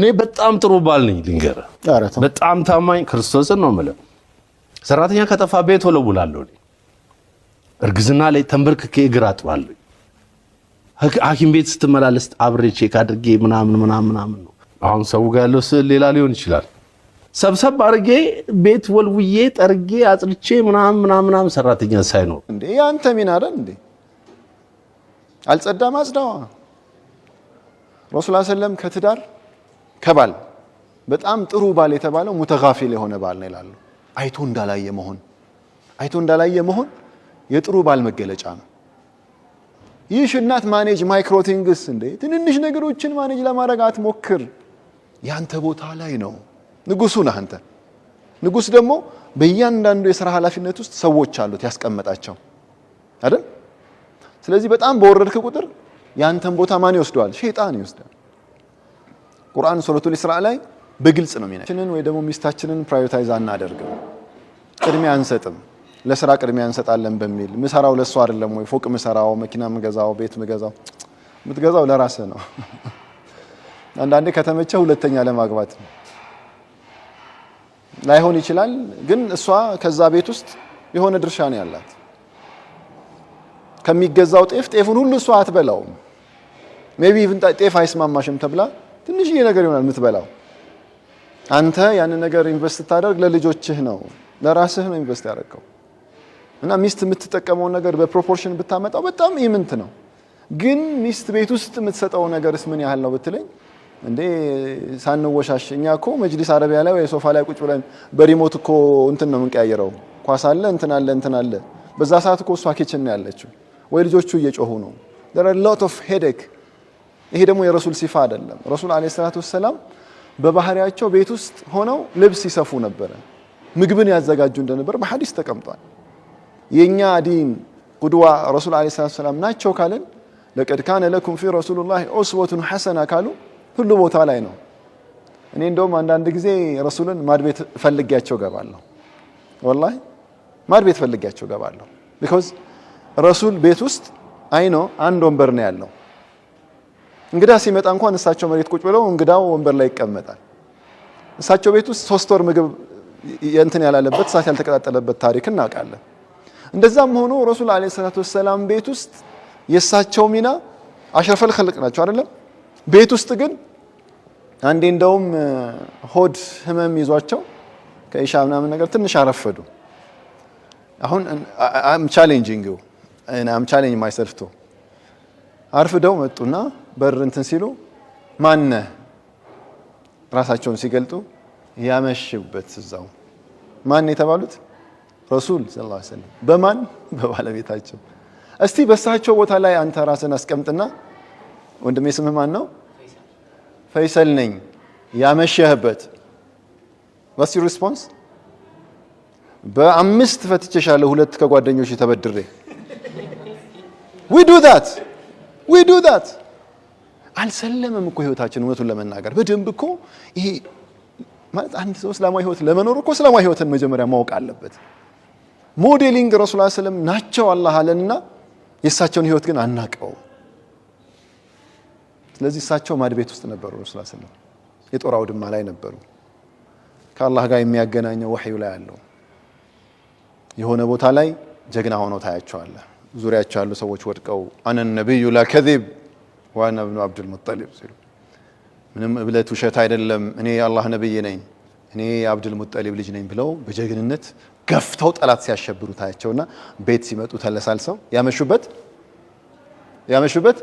እኔ በጣም ጥሩ ባል ነኝ ልንገርህ። በጣም ታማኝ ክርስቶስን ነው የምልህ። ሰራተኛ ከጠፋ ቤት ወለውላለሁ። እርግዝና ላይ ተንበርክኬ እግር አጥባለሁ። ሐኪም ቤት ስትመላለስ አብሬ ቼክ አድርጌ ምናምን ነው። አሁን ሰው ጋር ያለው ስዕል ሌላ ሊሆን ይችላል። ሰብሰብ አድርጌ ቤት ወልውዬ ጠርጌ አጽድቼ ምናምን ሰራተኛ ሳይኖር እንዴ ያንተ ሚና አይደል እንዴ? አልጸዳም አጽዳዋ። ረሱል ሰለላሁ ከትዳር ከባል በጣም ጥሩ ባል የተባለው ሙተጋፊል የሆነ ባል ነው ይላሉ። አይቶ እንዳላየ መሆን የጥሩ ባል መገለጫ ነው። ይህ ሽናት ማኔጅ ማይክሮቲንግስ እንዴ ትንንሽ ነገሮችን ማኔጅ ለማድረግ አትሞክር። ያንተ ቦታ ላይ ነው። ንጉሱ ነህ አንተ። ንጉስ ደግሞ በእያንዳንዱ የሥራ ኃላፊነት ውስጥ ሰዎች አሉት ያስቀመጣቸው አይደል? ስለዚህ በጣም በወረድክ ቁጥር ያንተን ቦታ ማን ይወስደዋል? ሸይጣን ይወስዳል። ቁርአን ሱረቱል ኢስራ ላይ በግልጽ ነው የሚነግረን። ወይ ደግሞ ሚስታችንን ፕራዮሪታይዝ አናደርግም፣ ቅድሚያ አንሰጥም፣ ለሥራ ቅድሚያ እንሰጣለን በሚል ምሰራው ለሷ አይደለም ወይ? ፎቅ ምሰራው፣ መኪና ምገዛው፣ ቤት ምገዛው፣ ምትገዛው ለራስህ ነው። አንዳንዴ ከተመቸ ሁለተኛ ለማግባት ላይሆን ይችላል፣ ግን እሷ ከዛ ቤት ውስጥ የሆነ ድርሻ ነው ያላት። ከሚገዛው ጤፉን ሁሉ እሷ አትበላውም። ሜቢ ኢቭን ጤፍ አይስማማሽም ተብላ ትንሽዬ ነገር ይሆናል የምትበላው። አንተ ያን ነገር ኢንቨስት ታደርግ ለልጆችህ ነው፣ ለራስህ ነው ኢንቨስት ያደርገው። እና ሚስት የምትጠቀመው ነገር በፕሮፖርሽን ብታመጣው በጣም ኢምንት ነው። ግን ሚስት ቤት ውስጥ የምትሰጠው ነገርስ ምን ያህል ነው ብትለኝ፣ እንዴ ሳንወሻሽ እኛ እኮ መጅሊስ አረቢያ ላይ ወይ ሶፋ ላይ ቁጭ ብለን በሪሞት እኮ እንትን ነው የምንቀያየረው። ኳስ አለ እንትን አለ። በዛ ሰዓት እኮ እሷ ኪችን ነው ያለችው፣ ወይ ልጆቹ እየጮሁ ነው። there are a lot of headache። ይሄ ደግሞ የረሱል ሲፋ አይደለም። ረሱል አለይሂ ሰላቱ ወሰለም በባህሪያቸው ቤት ውስጥ ሆነው ልብስ ይሰፉ ነበር፣ ምግብን ያዘጋጁ እንደነበር በሐዲስ ተቀምጧል። የኛ ዲን ቁድዋ ረሱል አለይሂ ሰላቱ ወሰለም ናቸው ካለን ለቀድ ካነ ለኩም ፊ ረሱልላህ ኡስወቱን ሐሰና ካሉ ሁሉ ቦታ ላይ ነው። እኔ እንደውም አንዳንድ ጊዜ ረሱልን ማድቤት ፈልጊያቸው ገባለሁ። ወላሂ ማድቤት ፈልጊያቸው ገባለሁ። ቢኮዝ ረሱል ቤት ውስጥ አይኖ አንድ ወንበር ነው ያለው። እንግዳ ሲመጣ እንኳን እሳቸው መሬት ቁጭ ብለው እንግዳው ወንበር ላይ ይቀመጣል። እሳቸው ቤት ውስጥ 3 ወር ምግብ እንትን ያላለበት እሳት ያልተቀጣጠለበት ታሪክ እናውቃለን። እንደዛም ሆኖ ረሱል አለይሂ ሰላቱ ወሰላም ቤት ውስጥ የእሳቸው ሚና አሽረፈል ኸልቅ ናቸው አይደለም። ቤት ውስጥ ግን አንዴ እንደውም ሆድ ህመም ይዟቸው ከኢሻ ምናምን ነገር ትንሽ አረፈዱ። አሁን I'm challenging myself to አርፍደው መጡና በር እንትን ሲሉ ማነ ራሳቸውን ሲገልጡ ያመሽበት እዛው ማን የተባሉት ረሱል ሰለላሁ ዐለይሂ ወሰለም በማን በባለቤታቸው። እስቲ በሳቸው ቦታ ላይ አንተ ራስን አስቀምጥና ወንድሜ ስምህ ማን ነው? ፈይሰል ነኝ። ያመሸህበት what's your response? በ5 ፈትቼሻለሁ 2 ከጓደኞች ተበድሬ። we do that አልሰለመም እኮ ህይወታችን። እውነቱን ለመናገር በደንብ እኮ ይሄ ማለት አንድ ሰው እስላማዊ ህይወት ለመኖር እኮ እስላማዊ ህይወትን መጀመሪያ ማወቅ አለበት። ሞዴሊንግ ረሱል ሰለላሁ ዐለይሂ ወሰለም ናቸው አላህ አለና የእሳቸውን ህይወት ግን አናቀው። ስለዚህ እሳቸው ማድቤት ውስጥ ነበሩ። ረሱል ሰለላሁ ዐለይሂ ወሰለም የጦር አውድማ ላይ ነበሩ። ከአላህ ጋር የሚያገናኘው ወህዩ ላይ ያለው የሆነ ቦታ ላይ ጀግና ሆነው ታያቸዋለህ። ዙሪያቸው ያሉ ሰዎች ወድቀው አነ ነብዩ ላ ከዚብ ዋና ኢብኑ አብዱል ሙጠሊብ ሲሉ ምንም እብለት ውሸት አይደለም፣ እኔ የአላህ ነብይ ነኝ፣ እኔ የአብዱል ሙጠሊብ ልጅ ነኝ ብለው በጀግንነት ገፍተው ጠላት ሲያሸብሩ ታያቸውና ቤት ሲመጡ ተለሳልሰው ያመሹበት